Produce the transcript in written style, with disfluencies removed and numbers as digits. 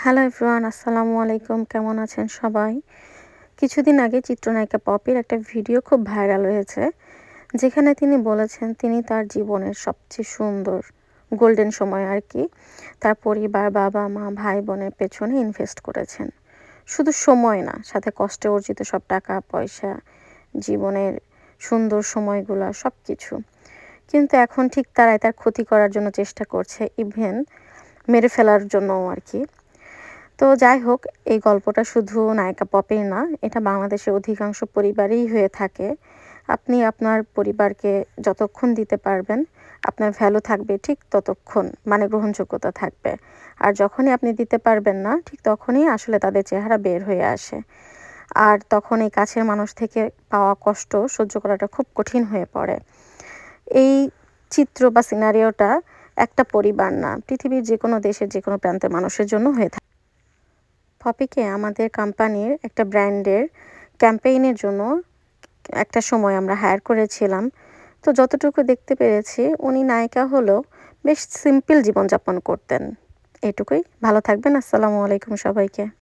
Hello everyone, আসসালামু আলাইকুম। কেমন আছেন সবাই? কিছুদিন আগে চিত্রনায়িকা পপির একটা ভিডিও খুব ভাইরাল হয়েছে, যেখানে তিনি বলেছেন তিনি তার জীবনের সবচেয়ে সুন্দর গোল্ডেন সময় আর কি তার পরিবার, বাবা-মা, ভাই-বোনের পেছনে ইনভেস্ট করেছেন। শুধু সময় না, সাথে কষ্টে অর্জিত সব টাকা-পয়সা, জীবনের সুন্দর সময়গুলা সবকিছু। কিন্তু এখন ঠিক তারাই তার ক্ষতি করার জন্য চেষ্টা করছে, ইভেন মেরে ফেলার জন্যও আর কি। তো যাই হোক, এই গল্পটা শুধু নায়িকা পপির না, এটা বাংলাদেশের অধিকাংশ পরিবারেই হয়ে থাকে। আপনি আপনার পরিবারকে যতক্ষণ দিতে পারবেন, আপনার ভ্যালু থাকবে ঠিক ততক্ষণ, মানে গ্রহণযোগ্যতা থাকবে। আর যখনই আপনি দিতে পারবেন না, ঠিক তখনই আসলে তাদের চেহারা বের হয়ে আসে। আর তখন এই কাছের মানুষ থেকে পাওয়া কষ্ট সহ্য করাটা খুব কঠিন হয়ে পড়ে। এই চিত্র বা সিনারিওটা একটা পরিবার না, পৃথিবীর যেকোনো দেশের যেকোনো প্রান্তের মানুষের জন্য হয়ে থাকে। পপিকে আমাদের কোম্পানির একটা ব্র্যান্ডের ক্যাম্পেইনের জন্য একটা সময় আমরা হায়ার করেছিলাম। তো যতটুকু দেখতে পেরেছি, উনি নায়িকা হলেও বেশ সিম্পল জীবনযাপন করতেন। এটুকুই। ভালো থাকবেন। আসসালামু আলাইকুম সবাইকে।